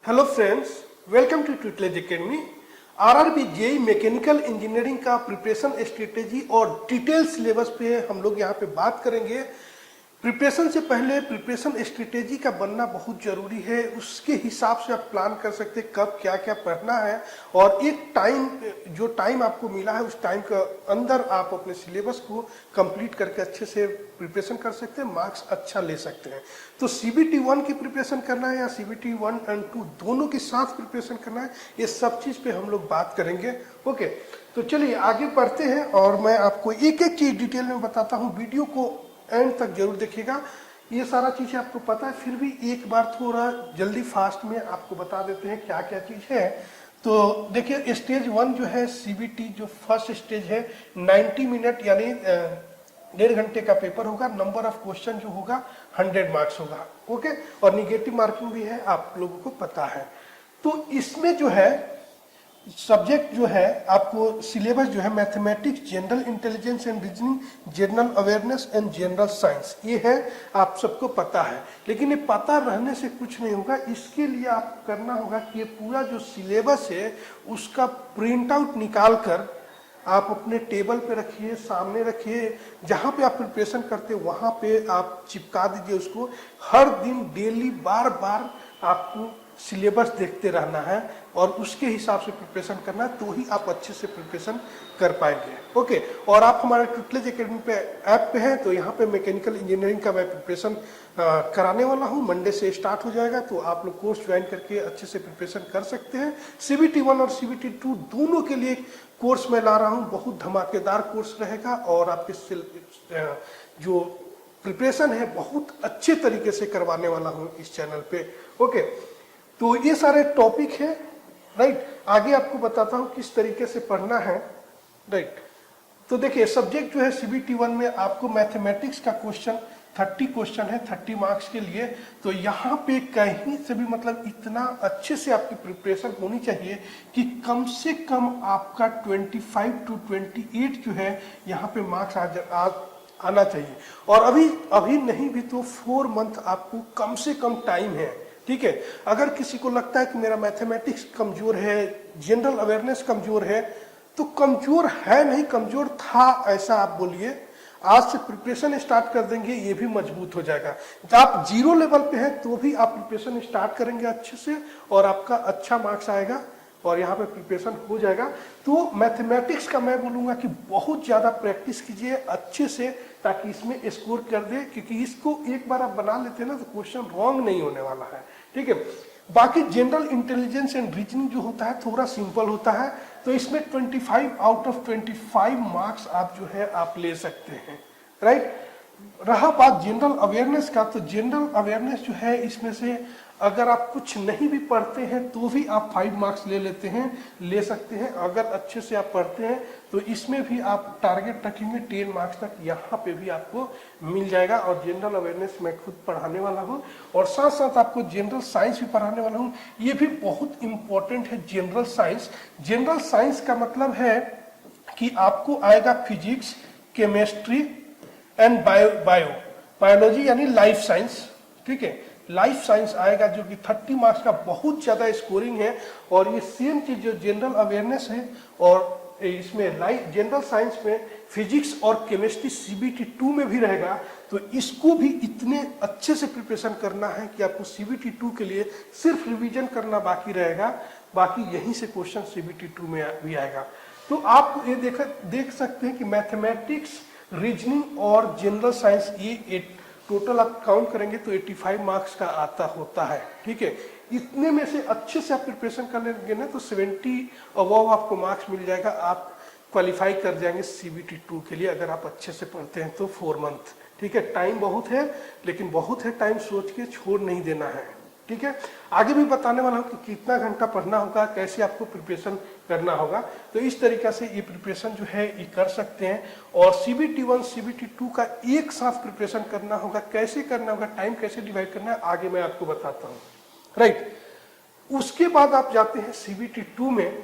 Hello friends, welcome to tutelage academy. RRB JE mechanical engineering का preparation strategy और detail syllabus पे हम लोग यहाँ पे बात करेंगे। प्रिपरेशन से पहले प्रिपरेशन स्ट्रेटेजी का बनना बहुत जरूरी है। उसके हिसाब से आप प्लान कर सकते हैं कब क्या क्या पढ़ना है, और एक टाइम आपको मिला है उस टाइम के अंदर आप अपने सिलेबस को कंप्लीट करके अच्छे से प्रिपरेशन कर सकते हैं, मार्क्स अच्छा ले सकते हैं। तो CBT 1 की प्रिपरेशन करना है या CBT 1 और 2 दोनों के साथ प्रिपरेशन करना है, ये सब चीज़ पे हम लोग बात करेंगे। ओके, तो चलिए आगे बढ़ते हैं और मैं आपको एक एक चीज़ डिटेल में बताता हूँ। वीडियो को एंड तक जरूर देखिएगा। ये सारा चीज़ें आपको पता है, फिर भी एक बार थोड़ा जल्दी फास्ट में आपको बता देते हैं क्या क्या चीज़ है। तो देखिए, स्टेज 1 जो है CBT जो फर्स्ट स्टेज है 90 मिनट यानी 1.5 घंटे का पेपर होगा। नंबर ऑफ क्वेश्चन जो होगा 100 मार्क्स होगा। ओके, और निगेटिव मार्किंग भी है, आप लोगों को पता है। तो इसमें जो है सब्जेक्ट जो है आपको सिलेबस जो है mathematics, general intelligence and reasoning, general awareness and general science, ये है, आप सबको पता है। लेकिन ये पता रहने से कुछ नहीं होगा। इसके लिए आप करना होगा कि ये पूरा जो सिलेबस है उसका प्रिंट आउट निकाल कर आप अपने टेबल पे रखिए, सामने रखिए, जहाँ पे आप प्रिपरेशन करते हैं वहाँ पे आप चिपका दीजिए उसको। हर दिन डेली बार बार आपको सिलेबस देखते रहना है और उसके हिसाब से प्रिपरेशन करना है, तो ही आप अच्छे से प्रिपरेशन कर पाएंगे। ओके, और आप हमारे ट्यूटलेज एकेडमी पे ऐप पे हैं, तो यहाँ पे मैकेनिकल इंजीनियरिंग का मैं प्रिपरेशन कराने वाला हूँ। मंडे से स्टार्ट हो जाएगा, तो आप लोग कोर्स ज्वाइन करके अच्छे से प्रिपरेशन कर सकते हैं। CBT 1 और CBT 2 दोनों के लिए कोर्स मैं ला रहा हूँ। बहुत धमाकेदार कोर्स रहेगा और आपके जो प्रिपरेशन है बहुत अच्छे तरीके से करवाने वाला हूँ इस चैनल पे। ओके, तो ये सारे टॉपिक है, राइट। आगे आपको बताता हूँ किस तरीके से पढ़ना है, राइट। तो देखिए, सब्जेक्ट जो है CBT 1 में आपको मैथमेटिक्स का क्वेश्चन 30 क्वेश्चन है 30 मार्क्स के लिए। तो यहाँ पे कहीं से भी मतलब इतना अच्छे से आपकी प्रिपरेशन होनी चाहिए कि कम से कम आपका 25 to 28 जो है यहाँ पे मार्क्स आना चाहिए। और अभी नहीं भी तो 4 मंथ आपको कम से कम टाइम है, ठीक है। अगर किसी को लगता है कि मेरा मैथमेटिक्स कमजोर है, जनरल अवेयरनेस कमजोर है, तो कमजोर है नहीं, कमजोर था ऐसा आप बोलिए। आज से प्रिपरेशन स्टार्ट कर देंगे, ये भी मजबूत हो जाएगा। आप 0 लेवल पे हैं तो भी आप प्रिपरेशन स्टार्ट करेंगे अच्छे से और आपका अच्छा मार्क्स आएगा और यहाँ पे प्रिपरेशन हो जाएगा। तो मैथमेटिक्स का मैं बोलूँगा कि बहुत ज़्यादा प्रैक्टिस कीजिए अच्छे से, ताकि इसमें स्कोर कर दे, क्योंकि इसको एक बार आप बना लेते हैं ना तो क्वेश्चन रॉन्ग नहीं होने वाला है, ठीक है। बाकी जनरल इंटेलिजेंस एंड रीजनिंग जो होता है थोड़ा सिंपल होता है, तो इसमें 25 आउट ऑफ 25 मार्क्स आप जो है आप ले सकते हैं, राइट। रहा बात जनरल अवेयरनेस का, तो जनरल अवेयरनेस जो है इसमें से अगर आप कुछ नहीं भी पढ़ते हैं तो भी आप 5 मार्क्स ले सकते हैं। अगर अच्छे से आप पढ़ते हैं तो इसमें भी आप टारगेट रखेंगे 10 मार्क्स तक, यहाँ पे भी आपको मिल जाएगा। और जनरल अवेयरनेस मैं खुद पढ़ाने वाला हूँ और साथ साथ आपको जनरल साइंस भी पढ़ाने वाला हूँ। ये भी बहुत इंपॉर्टेंट है जनरल साइंस। जनरल साइंस का मतलब है कि आपको आएगा फिजिक्स, केमिस्ट्री एंड बायोलॉजी यानी लाइफ साइंस, ठीक है। लाइफ साइंस आएगा जो कि 30 मार्क्स का बहुत ज्यादा स्कोरिंग है। और ये सेम चीज जो जनरल अवेयरनेस है और इसमें जनरल साइंस में फिजिक्स और केमिस्ट्री CBT 2 में भी रहेगा। तो इसको भी इतने अच्छे से प्रिपरेशन करना है कि आपको CBT 2 के लिए सिर्फ रिवीजन करना बाकी रहेगा, बाकी यहीं से क्वेश्चन CBT 2 में भी आएगा। तो आप ये देख सकते हैं कि मैथमेटिक्स, रीजनिंग और जनरल साइंस ये टोटल आप काउंट करेंगे तो 85 मार्क्स का होता है, ठीक है। इतने में से अच्छे से आप प्रिपरेशन कर लेंगे ना तो 70 अबव आपको मार्क्स मिल जाएगा। आप क्वालिफाई कर जाएंगे CBT 2 के लिए अगर आप अच्छे से पढ़ते हैं तो 4 मंथ, ठीक है। टाइम बहुत है, लेकिन बहुत है टाइम सोच के छोड़ नहीं देना है, ठीक है। आगे भी बताने वाला हूँ कि कितना घंटा पढ़ना होगा, कैसे आपको प्रिपरेशन करना होगा। तो इस तरीका से ये प्रिपरेशन जो है ये कर सकते हैं। और CBT 1 CBT 2 का एक साथ प्रिपरेशन करना होगा। कैसे करना होगा, टाइम कैसे डिवाइड करना है, आगे मैं आपको बताता हूँ, राइट। उसके बाद आप जाते हैं CBT 2 में।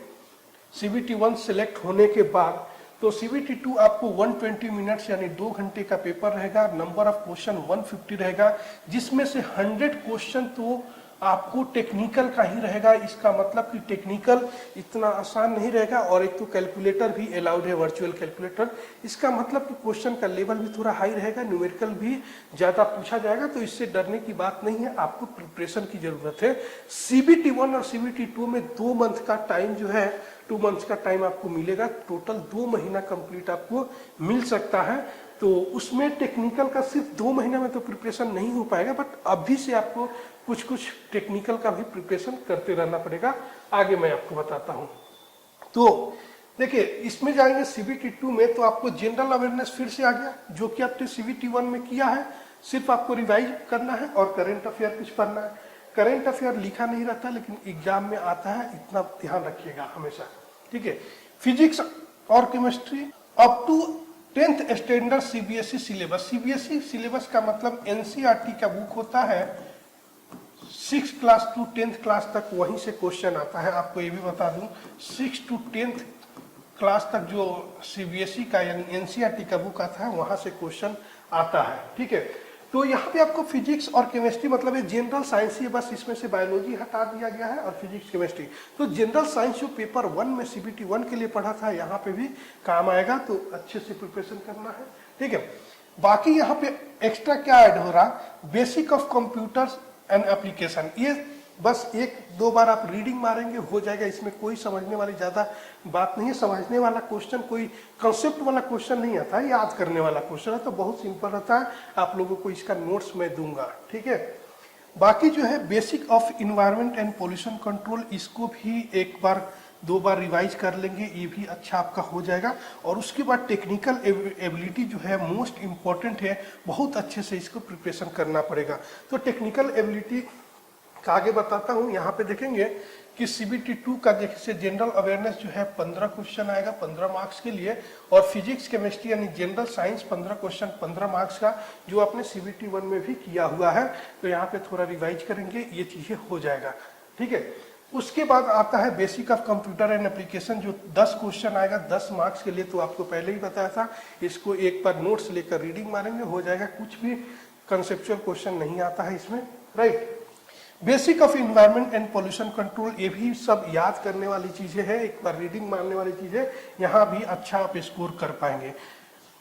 CBT 1 सिलेक्ट होने के बाद तो CBT 2 आपको 120 मिनट्स यानी 2 घंटे का पेपर रहेगा। नंबर ऑफ क्वेश्चन 150 रहेगा, जिसमें से 100 क्वेश्चन तो आपको टेक्निकल का ही रहेगा। इसका मतलब कि टेक्निकल इतना आसान नहीं रहेगा, और एक तो कैलकुलेटर भी अलाउड है, वर्चुअल कैलकुलेटर। इसका मतलब कि क्वेश्चन का लेवल भी थोड़ा हाई रहेगा, न्यूमेरिकल भी ज़्यादा पूछा जाएगा, तो इससे डरने की बात नहीं है। आपको प्रिपरेशन की जरूरत है। CBT 1 और CBT 2 में 2 मंथ का टाइम जो है, 2 मंथ्स का टाइम आपको मिलेगा। टोटल 2 महीना कंप्लीट आपको मिल सकता है। तो उसमें टेक्निकल का सिर्फ 2 महीने में तो प्रिपरेशन नहीं हो पाएगा, बट अभी से आपको कुछ कुछ टेक्निकल का भी प्रिपरेशन करते रहना पड़ेगा। आगे मैं आपको बताता हूँ। तो देखिए, इसमें जाएंगे CBT 2 में, तो आपको जनरल अवेयरनेस फिर से आ गया, जो कि आपने CBT 1 में किया है। सिर्फ आपको रिवाइज करना है और करेंट अफेयर कुछ पढ़ना है। करेंट अफेयर लिखा नहीं रहता, लेकिन एग्जाम में आता है, इतना ध्यान रखिएगा हमेशा, ठीक है। फिजिक्स और chemistry up to 10th standard CBSE syllabus. CBSE syllabus का मतलब NCERT का बुक होता है, 6th class to 10th class तक वहीं से क्वेश्चन आता है। आपको ये भी बता दूं, 6th to 10th क्लास तक जो CBSE का यानी NCERT का बुक आता है, वहां से क्वेश्चन आता है, ठीक है। तो यहाँ पे आपको फिजिक्स और केमिस्ट्री, मतलब ये जनरल साइंस ही है, बस इसमें से बायोलॉजी हटा दिया गया है, और फिजिक्स केमिस्ट्री। तो जनरल साइंस जो पेपर 1 में CBT 1 के लिए पढ़ा था, यहाँ पे भी काम आएगा, तो अच्छे से प्रिपरेशन करना है, ठीक है। बाकी यहाँ पे एक्स्ट्रा क्या ऐड हो रहा, basic of computers and application. ये बस 1-2 बार आप रीडिंग मारेंगे, हो जाएगा। इसमें कोई समझने वाली ज्यादा बात नहीं है। समझने वाला क्वेश्चन, कोई कंसेप्ट वाला क्वेश्चन नहीं आता है, याद करने वाला क्वेश्चन है, तो बहुत सिंपल रहता है। आप लोगों को इसका नोट्स मैं दूंगा, ठीक है। बाकी जो है basic of environment and pollution control, इसको भी 1 बार 2 बार रिवाइज कर लेंगे, ये भी अच्छा आपका हो जाएगा। और उसके बाद टेक्निकल एबिलिटी जो है मोस्ट इम्पॉर्टेंट है, बहुत अच्छे से इसको प्रिपरेशन करना पड़ेगा। तो टेक्निकल एबिलिटी का आगे बताता हूँ। यहाँ पे देखेंगे कि CBT 2 का जैसे जनरल अवेयरनेस जो है 15 क्वेश्चन आएगा 15 मार्क्स के लिए, और फिजिक्स केमिस्ट्री यानी जनरल साइंस 15 क्वेश्चन 15 मार्क्स का, जो आपने CBT 1 में भी किया हुआ है। तो यहाँ पे थोड़ा रिवाइज करेंगे, ये चीजें हो जाएगा, ठीक है। उसके बाद आता है basic of computer and application, जो 10 क्वेश्चन आएगा 10 मार्क्स के लिए। तो आपको पहले ही बताया था, इसको 1 बार नोट्स लेकर रीडिंग मारेंगे, हो जाएगा। कुछ भी कंसेप्चुअल क्वेश्चन नहीं आता है इसमें, right. Basic of environment and pollution control, ये भी सब याद करने वाली चीजें हैं, 1 बार रीडिंग मारने वाली चीजें। यहाँ भी अच्छा आप स्कोर कर पाएंगे,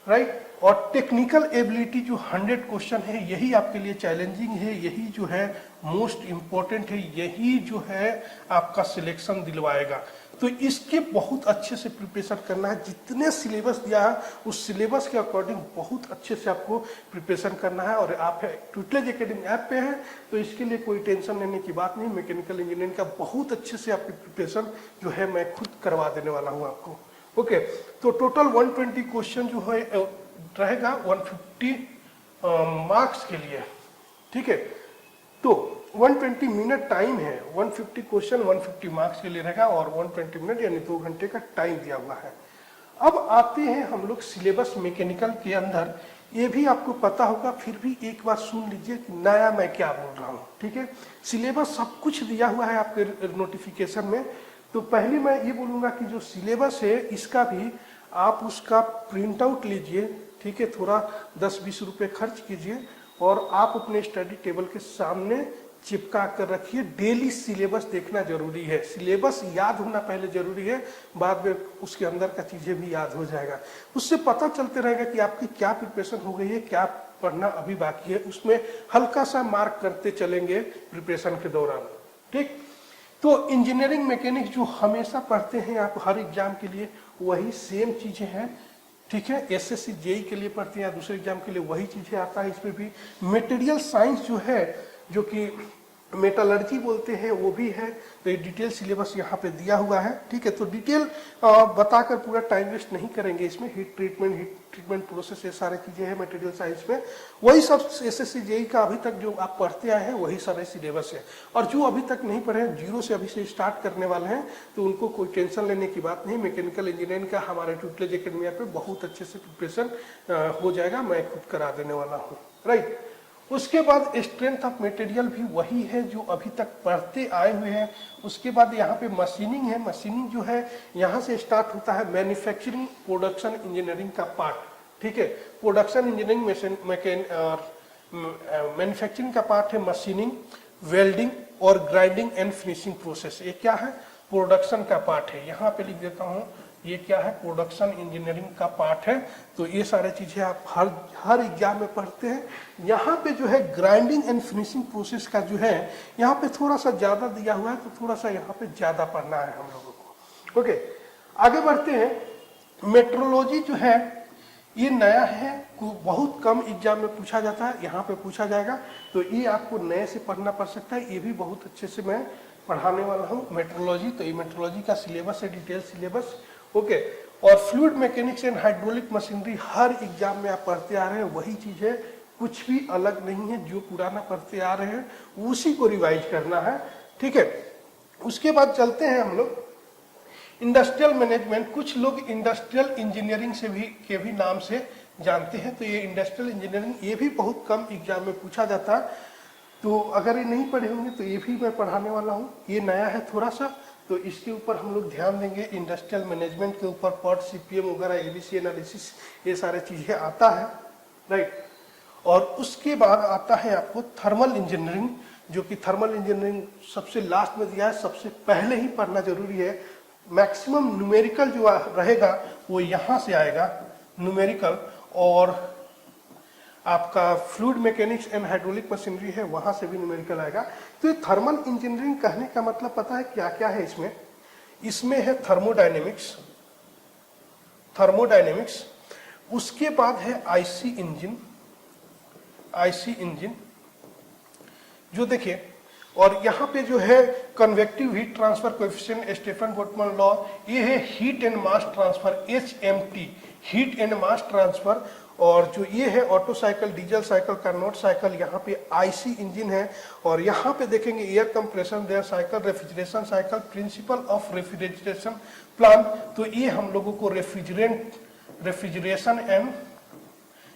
राइट। और टेक्निकल एबिलिटी जो 100 क्वेश्चन है, यही आपके लिए चैलेंजिंग है, यही जो है मोस्ट इम्पोर्टेंट है, यही जो है आपका सिलेक्शन दिलवाएगा। तो इसके बहुत अच्छे से प्रिपरेशन करना है। जितने सिलेबस दिया है, उस सिलेबस के अकॉर्डिंग बहुत अच्छे से आपको प्रिपरेशन करना है। और आप ट्यूटलेज एकेडमी ऐप पे हैं, तो इसके लिए कोई टेंशन लेने की बात नहीं। मैकेनिकल इंजीनियरिंग का बहुत अच्छे से आपकी प्रिपरेशन जो है मैं खुद करवा देने वाला हूँ आपको, ओके। तो टोटल 120 क्वेश्चन जो है रहेगा 150 मार्क्स के लिए, ठीक है। तो 120 मिनट टाइम है, 150 क्वेश्चन 150 मार्क्स के लिए रहेगा, और 120 मिनट यानी 2 घंटे का टाइम दिया हुआ है। अब आते हैं हम लोग सिलेबस मैकेनिकल के अंदर। ये भी आपको पता होगा, फिर भी एक बार सुन लीजिए कि नया मैं क्या बोल रहा हूँ, ठीक है। सिलेबस सब कुछ दिया हुआ है आपके नोटिफिकेशन में। तो पहले मैं ये बोलूँगा कि जो सिलेबस है, इसका भी आप उसका प्रिंट आउट लीजिए, ठीक है। थोड़ा 10-20 रुपये खर्च कीजिए, और आप अपने स्टडी टेबल के सामने चिपका कर रखिए। डेली सिलेबस देखना जरूरी है। सिलेबस याद होना पहले जरूरी है, बाद में उसके अंदर का चीजें भी याद हो जाएगा। उससे पता चलते रहेगा कि आपकी क्या प्रिपरेशन हो गई है, क्या पढ़ना अभी बाकी है। उसमें हल्का सा मार्क करते चलेंगे प्रिपरेशन के दौरान, ठीक। तो इंजीनियरिंग मैकेनिक्स जो हमेशा पढ़ते हैं आप हर एग्जाम के लिए, वही सेम चीजें हैं, ठीक है। SSC JEE के लिए पढ़ते हैं या दूसरे एग्जाम के लिए, वही चीजें आता है इसमें भी। मटेरियल साइंस जो है, जो कि मेटालर्जी बोलते हैं, वो भी है। तो ये डिटेल सिलेबस यहाँ पे दिया हुआ है, ठीक है। तो डिटेल बताकर पूरा टाइम वेस्ट नहीं करेंगे इसमें। हीट ट्रीटमेंट प्रोसेस, ये सारी चीजें हैं मटेरियल साइंस में। वही सब SSC JEE का अभी तक जो आप पढ़ते आए हैं, वही सारे सिलेबस है। और जो अभी तक नहीं पढ़े, जीरो से अभी से स्टार्ट करने वाले हैं, तो उनको कोई टेंशन लेने की बात नहीं। मैकेनिकल इंजीनियरिंग का हमारे ट्यूटलेज एकेडमी पे बहुत अच्छे से प्रिपरेशन हो जाएगा, मैं खुद करा देने वाला हूँ, राइट। उसके बाद स्ट्रेंथ ऑफ मटेरियल भी वही है जो अभी तक पढ़ते आए हुए हैं। उसके बाद यहाँ पे मशीनिंग है। मशीनिंग जो है, यहाँ से स्टार्ट होता है मैन्युफैक्चरिंग प्रोडक्शन इंजीनियरिंग का पार्ट, ठीक है। प्रोडक्शन इंजीनियरिंग मैन्युफैक्चरिंग का पार्ट है मशीनिंग, वेल्डिंग और ग्राइंडिंग एंड फिनिशिंग प्रोसेस। ये क्या है? प्रोडक्शन का पार्ट है। यहाँ पे लिख देता हूँ, ये क्या है? प्रोडक्शन इंजीनियरिंग का पार्ट है। तो ये सारे चीजें आप हर एग्जाम में पढ़ते हैं। यहाँ पे जो है ग्राइंडिंग एंड फिनिशिंग प्रोसेस का जो है यहाँ पे थोड़ा सा ज्यादा दिया हुआ है, तो थोड़ा सा यहाँ पे ज्यादा पढ़ना है हम लोगों को। ओके, आगे बढ़ते हैं। मेट्रोलॉजी जो है ये नया है, बहुत कम एग्जाम में पूछा जाता है, यहाँ पे पूछा जाएगा, तो ये आपको नए से पढ़ना पड़ सकता है। ये भी बहुत अच्छे से मैं पढ़ाने वाला हूँ मेट्रोलॉजी। तो ये मेट्रोलॉजी का सिलेबस है, डिटेल सिलेबस। ओके, और fluid mechanics and hydraulic machinery her exam में आप पढ़ते आ रहे हैं, वही चीज है, कुछ भी अलग नहीं है। जो पुराना पढ़ते आ रहे हैं उसी को रिवाइज करना है, ठीक है। उसके बाद चलते हैं हम लोग इंडस्ट्रियल मैनेजमेंट। कुछ लोग इंडस्ट्रियल इंजीनियरिंग से के भी नाम से जानते हैं। तो ये इंडस्ट्रियल इंजीनियरिंग ये भी बहुत कम एग्जाम में पूछा जाता है। तो अगर ये नहीं पढ़े होंगे तो ये भी मैं पढ़ाने वाला हूँ। ये नया है थोड़ा सा, तो इसके ऊपर हम लोग ध्यान देंगे। इंडस्ट्रियल मैनेजमेंट के ऊपर पॉट, सीपीएम वगैरह, एबीसी एनालिसिस, ये सारे चीजें आता है, राइट। और उसके बाद आता है आपको थर्मल इंजीनियरिंग, जो कि थर्मल इंजीनियरिंग सबसे लास्ट में दिया है, सबसे पहले ही पढ़ना जरूरी है। मैक्सिमम न्यूमेरिकल जो रहेगा वो यहाँ से आएगा, न्यूमेरिकल। और आपका fluid mechanics and hydraulic machinery है, वहां से भी न्यूमेरिकल आएगा। तो ये थर्मल इंजीनियरिंग कहने का मतलब पता है क्या क्या है इसमें? इसमें है थर्मोडायनेमिक्स, थर्मोडायनेमिक्स। उसके बाद है आईसी इंजन, आईसी इंजन जो देखिए, और यहाँ पे जो है convective heat transfer coefficient, Stefan Boltzmann law. ये है heat and mass transfer, HMT, heat and mass transfer. और जो ये है Otto cycle, diesel cycle, Carnot cycle, यहाँ पे आईसी इंजन है। और यहाँ पे देखेंगे air compression, there cycle, refrigeration cycle, principle of refrigeration plant. तो ये हम लोगों को रेफ्रिजरेशन एंड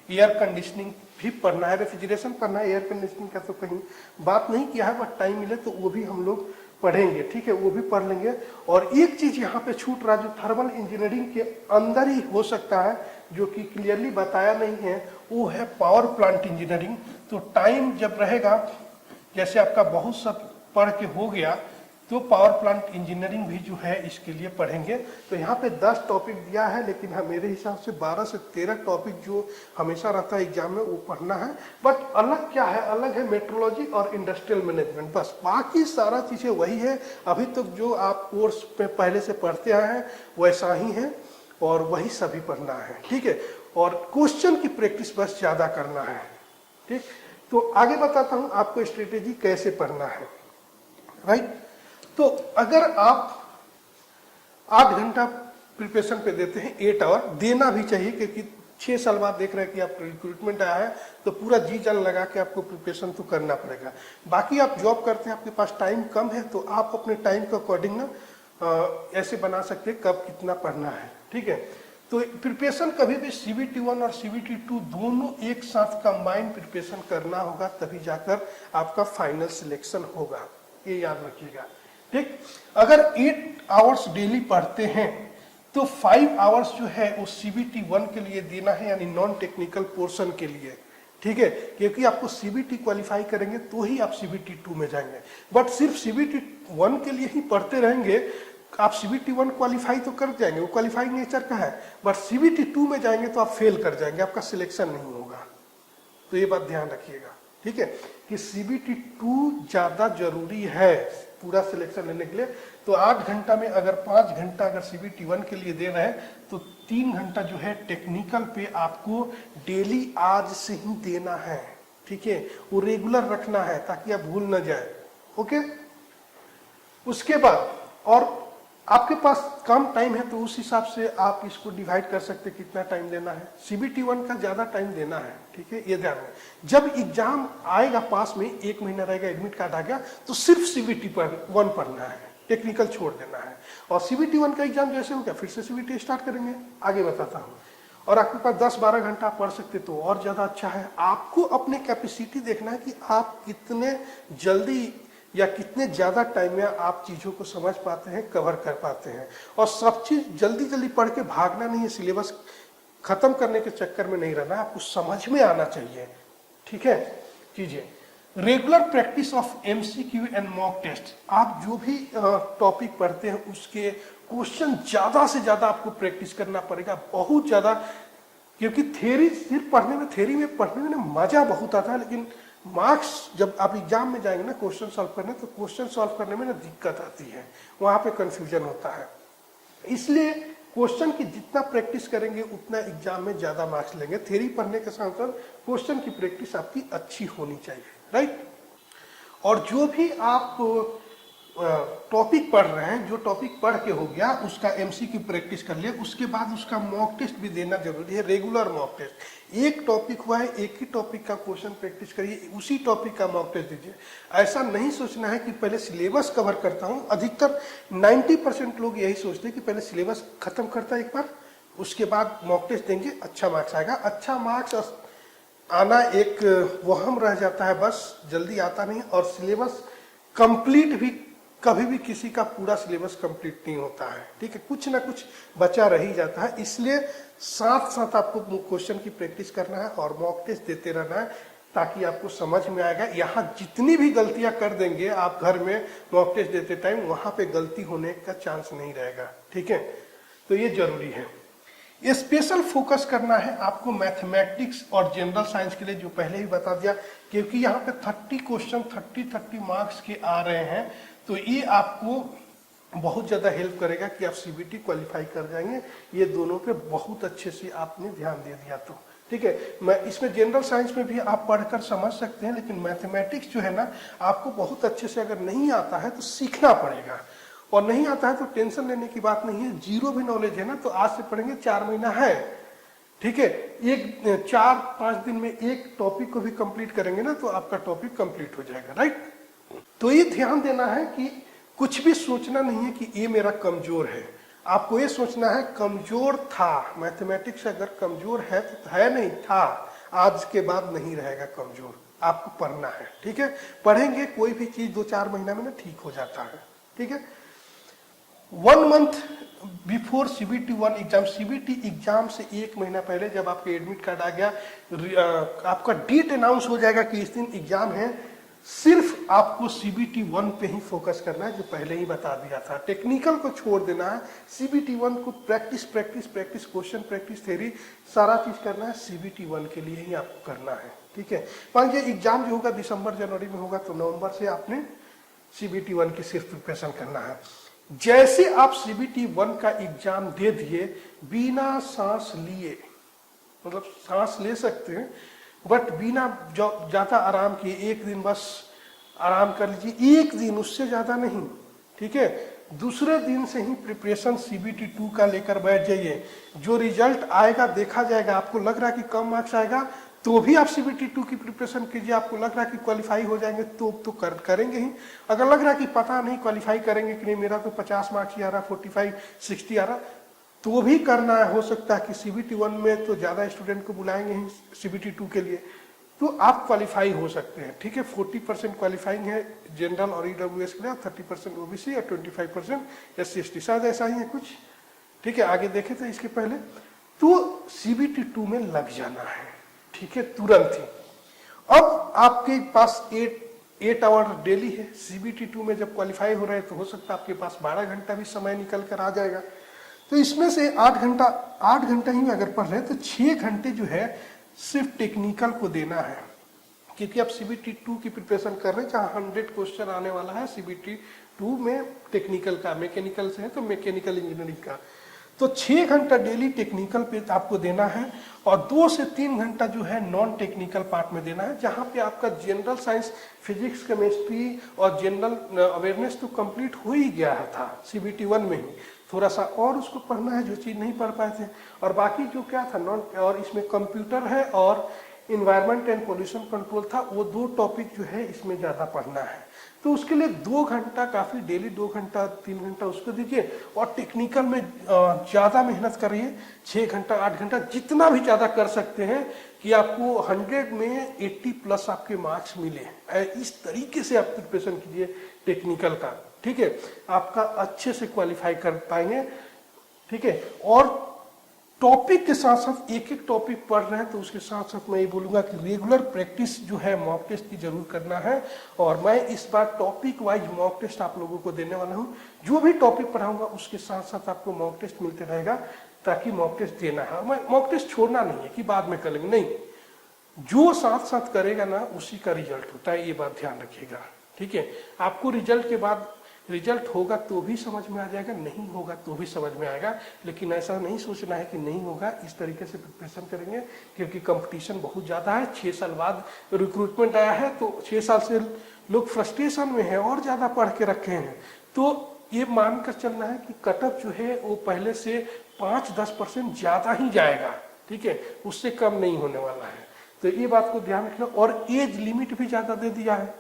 एयर कंडीशनिंग भी पढ़ना है। रेफ्रिजरेशन पढ़ना है, एयर कंडीशनिंग का तो कहीं बात नहीं किया है, बट टाइम मिले तो वो भी हम लोग पढ़ेंगे, ठीक है, वो भी पढ़ लेंगे। और एक चीज यहाँ पे छूट रहा, जो थर्मल इंजीनियरिंग के अंदर ही हो सकता है, जो कि क्लियरली बताया नहीं है, वो है पावर प्लांट इंजीनियरिंग। तो टाइम जब रहेगा, जैसे आपका बहुत सब पढ़ के हो गया, तो पावर प्लांट इंजीनियरिंग भी जो है इसके लिए पढ़ेंगे। तो यहाँ पे 10 टॉपिक दिया है, लेकिन हाँ मेरे हिसाब से 12 से 13 टॉपिक जो हमेशा रहता है एग्जाम में वो पढ़ना है। बट अलग क्या है? अलग है मेट्रोलॉजी और इंडस्ट्रियल मैनेजमेंट, बस। बाकी सारा चीजें वही है, अभी तक जो आप कोर्स पे पहले से पढ़ते आए हैं वैसा ही है, और वही सभी पढ़ना है, ठीक है। और क्वेश्चन की प्रैक्टिस बस ज्यादा करना है, ठीक। तो आगे बताता हूँ आपको स्ट्रेटेजी कैसे पढ़ना है, राइट। तो अगर आप 8 घंटा प्रिपरेशन पे देते हैं, 8 आवर देना भी चाहिए, क्योंकि 6 साल बाद देख रहे हैं कि आप रिक्रूटमेंट आया है, तो पूरा जी जान लगा के आपको प्रिपरेशन तो करना पड़ेगा। बाकी आप जॉब करते हैं, आपके पास टाइम कम है, तो आप अपने टाइम के अकॉर्डिंग ना ऐसे बना सकते हैं कब कितना पढ़ना है, ठीक है। तो प्रिपरेशन कभी भी CBT 1 और CBT 2 दोनों एक साथ कंबाइंड प्रिपरेशन करना होगा, तभी जाकर आपका फाइनल सिलेक्शन होगा, ये याद रखिएगा, ठीक। अगर 8 आवर्स डेली पढ़ते हैं तो 5 आवर्स जो है वो CBT 1 के लिए देना है, यानी नॉन टेक्निकल पोर्शन के लिए, ठीक है। क्योंकि आपको CBT क्वालिफाई करेंगे तो ही आप CBT 2 में जाएंगे। बट सिर्फ CBT 1 के लिए ही पढ़ते रहेंगे, आप CBT 1 क्वालिफाई तो कर जाएंगे, वो क्वालिफाइंग नेचर का है, बट CBT 2 में जाएंगे तो आप फेल कर जाएंगे, आपका सिलेक्शन नहीं होगा। तो ये बात ध्यान रखिएगा, ठीक है, कि CBT 2 ज्यादा जरूरी है पूरा सिलेक्शन लेने के लिए। तो 8 घंटा में अगर 5 घंटा अगर CBT 1 के लिए दे रहे हैं, तो 3 घंटा जो है टेक्निकल पे आपको डेली आज से ही देना है, ठीक है। वो रेगुलर रखना है ताकि आप भूल ना जाए, ओके। उसके बाद और आपके पास कम टाइम है, तो उस हिसाब से आप इसको डिवाइड कर सकते हैं कितना टाइम देना है। CBT 1 का ज्यादा टाइम देना है, ठीक है, ये ध्यान रखें। जब एग्जाम आएगा पास में, 1 महीना रहेगा, एडमिट कार्ड आ गया, तो सिर्फ CBT 1 पढ़ना है, टेक्निकल छोड़ देना है। और CBT 1 का एग्जाम जैसे हो गया, फिर से CBT स्टार्ट करेंगे, आगे बताता हूँ। और आपके पास 10-12 घंटा पढ़ सकते तो और ज्यादा अच्छा है। आपको अपने कैपेसिटी देखना है कि आप कितने जल्दी या कितने ज्यादा टाइम में आप चीजों को समझ पाते हैं, कवर कर पाते हैं। और सब चीज जल्दी जल्दी पढ़ के भागना नहीं है, सिलेबस खत्म करने के चक्कर में नहीं रहना, आपको समझ में आना चाहिए, ठीक है, कीजिए। Regular practice of MCQ and mock test. आप जो भी टॉपिक पढ़ते हैं उसके क्वेश्चन ज्यादा से ज्यादा आपको प्रैक्टिस करना पड़ेगा, बहुत ज्यादा, क्योंकि थ्योरी सिर्फ पढ़ने में, थ्योरी में पढ़ने में मजा बहुत आता है, लेकिन मार्क्स जब आप एग्जाम में जाएंगे ना क्वेश्चन सॉल्व करने, तो क्वेश्चन सॉल्व करने में ना दिक्कत आती है, वहां पे कंफ्यूजन होता है। इसलिए क्वेश्चन की जितना प्रैक्टिस करेंगे उतना एग्जाम में ज्यादा मार्क्स लेंगे। थ्योरी पढ़ने के साथ साथ क्वेश्चन की प्रैक्टिस आपकी अच्छी होनी चाहिए, राइट। और जो भी आप टॉपिक पढ़ रहे हैं, जो टॉपिक पढ़ के हो गया उसका एमसीक्यू प्रैक्टिस कर लिया, उसके बाद उसका मॉक टेस्ट भी देना जरूरी है, रेगुलर मॉक टेस्ट। एक टॉपिक हुआ है, एक ही टॉपिक का क्वेश्चन प्रैक्टिस करिए, उसी टॉपिक का मॉक टेस्ट दीजिए। ऐसा नहीं सोचना है कि पहले सिलेबस कवर करता हूं। अधिकतर 90% लोग यही सोचते हैं कि पहले सिलेबस खत्म करता है एक बार, उसके बाद मॉक टेस्ट देंगे, अच्छा मार्क्स आएगा। अच्छा मार्क्स आना एक वहम रह जाता है, बस जल्दी आता नहीं। और सिलेबस कंप्लीट भी, कभी भी किसी का पूरा सिलेबस कंप्लीट नहीं होता है, ठीक है, कुछ ना कुछ बचा रह ही जाता है। इसलिए साथ साथ आपको क्वेश्चन की प्रैक्टिस करना है और मॉक टेस्ट देते रहना है, ताकि आपको समझ में आएगा। यहाँ जितनी भी गलतियां कर देंगे आप घर में मॉक टेस्ट देते टाइम, वहां पे गलती होने का चांस नहीं रहेगा, ठीक है। तो ये जरूरी है। स्पेशल फोकस करना है आपको मैथमेटिक्स और जनरल साइंस के लिए, जो पहले ही बता दिया, क्योंकि यहाँ पे 30 क्वेश्चन 30 मार्क्स के आ रहे हैं, तो ये आपको बहुत ज्यादा हेल्प करेगा कि आप सीबीटी क्वालिफाई कर जाएंगे। ये दोनों पे बहुत अच्छे से आपने ध्यान दे दिया तो ठीक है। मैं इसमें जनरल साइंस में भी आप पढ़कर समझ सकते हैं, लेकिन मैथमेटिक्स जो है ना, आपको बहुत अच्छे से अगर नहीं आता है तो सीखना पड़ेगा। और नहीं आता है तो टेंशन लेने की बात नहीं है, जीरो भी नॉलेज है ना तो आज से पढ़ेंगे, 4 महीना है, ठीक है। एक 4-5 दिन में एक टॉपिक को भी कंप्लीट करेंगे ना तो आपका टॉपिक कंप्लीट हो जाएगा, राइट। तो ये ध्यान देना है कि कुछ भी सोचना नहीं है कि ये मेरा कमजोर है। आपको ये सोचना है कमजोर था, मैथमेटिक्स अगर कमजोर है तो है, नहीं था, आज के बाद नहीं रहेगा कमजोर। आपको पढ़ना है, ठीक है। पढ़ेंगे, कोई भी चीज 2-4 महीना में ना ठीक हो जाता है, ठीक है। 1 month before CBT 1 exam, CBT exam से 1 महीना पहले जब आपके एडमिट कार्ड आ गया, आपका डेट अनाउंस हो जाएगा कि इस दिन एग्जाम है, सिर्फ आपको सीबीटी 1 पे ही फोकस करना है, जो पहले ही बता दिया था। टेक्निकल को छोड़ देना है, सीबीटी 1 को practice practice practice, question practice, theory, सारा चीज करना है सीबीटी 1 के लिए ही आपको करना है, ठीक है। मान लीजिए एग्जाम जो होगा दिसंबर जनवरी में होगा, तो नवंबर से आपने सीबीटी 1 की सिर्फ प्रिपरेशन करना है। जैसे आप सीबीटी 1 का एग्जाम दे दिए, बिना सांस लिए, मतलब सांस ले सकते हैं बट बिना ज्यादा आराम किए, 1 दिन बस आराम कर लीजिए, 1 दिन, उससे ज्यादा नहीं, ठीक है। दूसरे दिन से ही प्रिपरेशन सीबीटी 2 का लेकर बैठ जाइए। जो रिजल्ट आएगा देखा जाएगा। आपको लग रहा है कि कम मार्क्स आएगा तो भी आप सीबीटी 2 की प्रिपरेशन कीजिए। आपको लग रहा है कि क्वालिफाई हो जाएंगे तो करेंगे ही। अगर लग रहा है कि पता नहीं क्वालिफाई करेंगे कि नहीं, मेरा तो 50 मार्क्स ही आ रहा, 45-60 आ रहा, तो भी करना है। हो सकता है कि सीबीटी 1 में तो ज्यादा स्टूडेंट को बुलाएंगे ही सीबीटी 2 के लिए, तो आप क्वालिफाई हो सकते हैं, ठीक है। 40% क्वालिफाइंग है जनरल और ईडब्ल्यूएस के लिए, 30% ओबीसी और 25% SC/ST, शायद ऐसा ही है कुछ, ठीक है। आगे देखे थे इसके पहले, तो सीबीटी 2 में लग जाना है, ठीक है, तुरंत ही। अब आपके पास 8 आवर डेली है। सीबीटी 2 में जब क्वालिफाई हो रहे हैं तो हो सकता है आपके पास 12 घंटा भी समय निकल कर आ जाएगा। तो इसमें से 8 घंटा ही अगर पढ़ रहे हैं तो 6 घंटे जो है सिर्फ टेक्निकल को देना है, क्योंकि आप सीबीटी 2 की प्रिपरेशन कर रहे हैं जहां 100 क्वेश्चन आने वाला है सीबीटी 2 में टेक्निकल का। मैकेनिकल से है तो मैकेनिकल इंजीनियरिंग का, तो 6 घंटा डेली टेक्निकल पे आपको देना है और 2 से 3 घंटा जो है नॉन टेक्निकल पार्ट में देना है, जहां पे आपका जनरल साइंस, फिजिक्स, केमिस्ट्री और जनरल अवेयरनेस तो कंप्लीट हो ही गया था सीबीटी 1 में ही। थोड़ा सा और उसको पढ़ना है जो चीज नहीं पढ़ पाए थे, और बाकी जो क्या था नॉन, और इसमें कंप्यूटर है और इन्वायरमेंट एंड पोल्यूशन कंट्रोल था, वो 2 टॉपिक जो है इसमें ज्यादा पढ़ना है। तो उसके लिए 2 घंटा काफी, डेली 2 घंटा 3 घंटा उसको दीजिए, और टेक्निकल में ज्यादा मेहनत करिए, 6 घंटा 8 घंटा जितना भी ज्यादा कर सकते हैं कि आपको 100 में 80+ आपके मार्क्स मिले। इस तरीके से आप प्रिपरेशन कीजिए टेक्निकल का, ठीक है, आपका अच्छे से क्वालिफाई कर पाएंगे, ठीक है। और टॉपिक के साथ साथ एक एक टॉपिक पढ़ रहे हैं तो उसके साथ साथ मैं ये बोलूंगा कि रेगुलर प्रैक्टिस जो है मॉक टेस्ट की जरूर करना है। और मैं इस बार टॉपिक वाइज मॉक टेस्ट आप लोगों को देने वाला हूं। जो भी टॉपिक पढ़ाऊंगा उसके साथ साथ आपको मॉक टेस्ट मिलते रहेगा, ताकि मॉक टेस्ट देना है। मैं मॉक टेस्ट छोड़ना नहीं है कि बाद में करेंगे, नहीं, जो साथ साथ करेगा ना उसी का रिजल्ट होता है, ये बात ध्यान रखिएगा। ठीक है, आपको रिजल्ट के बाद रिजल्ट होगा तो भी समझ में आ जाएगा, नहीं होगा तो भी समझ में आएगा, लेकिन ऐसा नहीं सोचना है कि नहीं होगा। इस तरीके से प्रिपरेशन करेंगे, क्योंकि कंपटीशन बहुत ज़्यादा है। 6 साल बाद रिक्रूटमेंट आया है, तो 6 साल से लोग फ्रस्ट्रेशन में है और ज़्यादा पढ़ के रखे हैं। तो ये मानकर चलना है कि कटअप जो है वो पहले से 5-10% ज़्यादा ही जाएगा। ठीक है, उससे कम नहीं होने वाला है, तो ये बात को ध्यान रखना। और एज लिमिट भी ज़्यादा दे दिया है।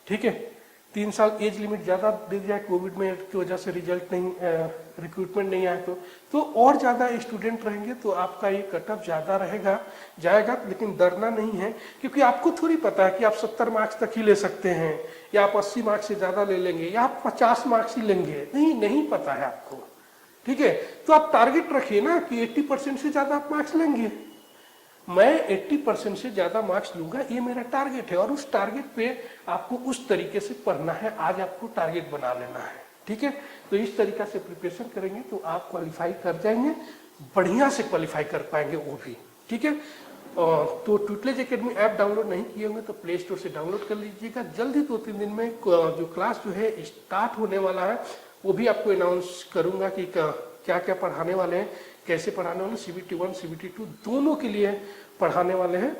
ठीक है, 3 साल एज लिमिट ज़्यादा दे दिया है, कोविड में की वजह से रिजल्ट नहीं, रिक्रूटमेंट नहीं आया तो और ज़्यादा स्टूडेंट रहेंगे, तो आपका ये कटअप ज़्यादा रहेगा जाएगा। लेकिन डरना नहीं है, क्योंकि आपको थोड़ी पता है कि आप 70 मार्क्स तक ही ले सकते हैं, या आप 80 मार्क्स से ज़्यादा ले लेंगे, या आप 50 मार्क्स ही लेंगे, नहीं पता है आपको। ठीक है, तो आप टारगेट रखिए ना कि 80% से ज़्यादा आप मार्क्स लेंगे। मैं 80% से ज्यादा मार्क्स लूंगा, ये मेरा टारगेट है, और उस टारगेट पे आपको उस तरीके से पढ़ना है। आज आपको टारगेट बना लेना है। ठीक है, तो इस तरीका से प्रिपरेशन करेंगे तो आप क्वालिफाई कर जाएंगे, बढ़िया से क्वालिफाई कर पाएंगे वो भी। ठीक है, तो ट्यूटलेज एकेडमी ऐप डाउनलोड नहीं किए होंगे तो प्ले स्टोर से डाउनलोड कर लीजिएगा। जल्दी 2-3 दिन में जो क्लास जो है स्टार्ट होने वाला है, वो भी आपको अनाउंस करूंगा कि क्या क्या पढ़ाने वाले हैं, कैसे पढ़ाने वाले। CBT 1 CBT 2 दोनों के लिए पढ़ाने वाले हैं।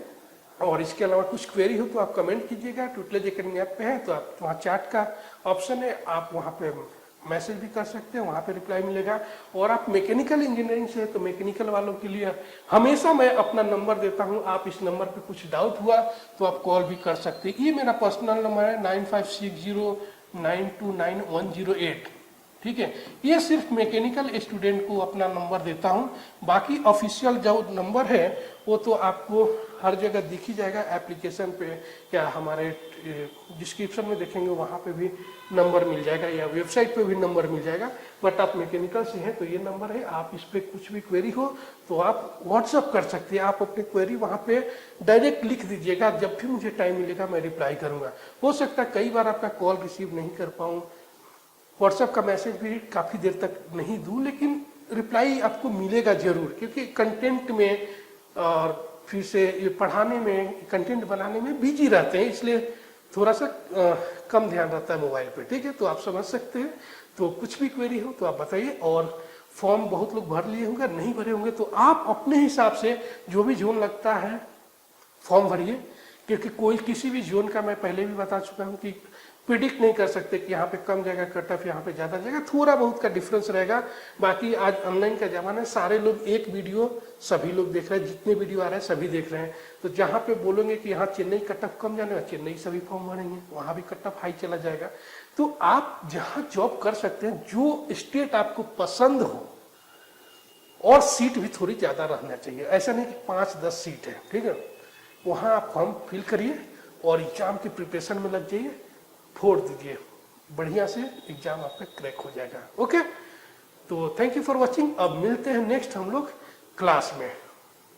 और इसके अलावा कुछ क्वेरी हो तो आप कमेंट कीजिएगा। ट्यूटलेज एकेडमी ऐप पे है तो आप वहाँ चैट का ऑप्शन है, आप वहाँ पे मैसेज भी कर सकते हैं, वहाँ पे रिप्लाई मिलेगा। और आप मैकेनिकल इंजीनियरिंग से है तो मैकेनिकल वालों के लिए हमेशा मैं अपना नंबर देता हूँ। आप इस नंबर पे कुछ डाउट हुआ तो आप कॉल भी कर सकते हैं। ये मेरा पर्सनल नंबर है 9560929108। ठीक है, ये सिर्फ मैकेनिकल स्टूडेंट को अपना नंबर देता हूं। बाकी ऑफिशियल जो नंबर है वो तो आपको हर जगह दिख ही जाएगा, एप्लीकेशन पे या हमारे डिस्क्रिप्शन में देखेंगे वहां पे भी नंबर मिल जाएगा, या वेबसाइट पे भी नंबर मिल जाएगा। बट आप मैकेनिकल से हैं तो ये नंबर है, आप इस पे कुछ भी क्वेरी हो तो आप व्हाट्सअप कर सकते हैं। आप अपनी क्वेरी वहां पे डायरेक्ट लिख दीजिएगा, जब भी मुझे टाइम मिलेगा मैं रिप्लाई करूंगा। हो सकता है कई बार आपका कॉल रिसीव नहीं कर पाऊँ, व्हाट्सएप का मैसेज भी काफ़ी देर तक नहीं दूं, लेकिन रिप्लाई आपको मिलेगा जरूर, क्योंकि कंटेंट में और फिर से ये पढ़ाने में, कंटेंट बनाने में बिजी रहते हैं, इसलिए थोड़ा सा कम ध्यान रहता है मोबाइल पे। ठीक है, तो आप समझ सकते हैं। तो कुछ भी क्वेरी हो तो आप बताइए। और फॉर्म बहुत लोग भर लिए होंगे, नहीं भरे होंगे तो आप अपने हिसाब से जो भी जोन लगता है फॉर्म भरिए, क्योंकि कोई किसी भी जोन का मैं पहले भी बता चुका हूँ कि प्रिडिक्ट नहीं कर सकते कि यहाँ पे कम जाएगा कटअप, यहाँ पे ज़्यादा जाएगा, थोड़ा बहुत का डिफरेंस रहेगा। बाकी आज ऑनलाइन का जमाना है, सारे लोग एक वीडियो सभी लोग देख रहे हैं, जितने वीडियो आ रहे हैं सभी देख रहे हैं। तो जहाँ पे बोलेंगे कि यहाँ चेन्नई कटअप कम जाने वाला, चेन्नई सभी फॉर्म भरेंगे, वहाँ भी कटअप हाई चला जाएगा। तो आप जहाँ जॉब कर सकते हैं, जो स्टेट आपको पसंद हो, और सीट भी थोड़ी ज़्यादा रहना चाहिए, ऐसा नहीं कि 5-10 सीट है। ठीक है, वहाँ आप फॉर्म फिल करिए और एग्जाम की प्रिपरेशन में लग जाइए, फोड़ दीजिए, बढ़िया से एग्जाम आपका क्रैक हो जाएगा। ओके, तो थैंक यू फॉर वॉचिंग। अब मिलते हैं नेक्स्ट हम लोग क्लास में।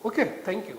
Okay, thank you.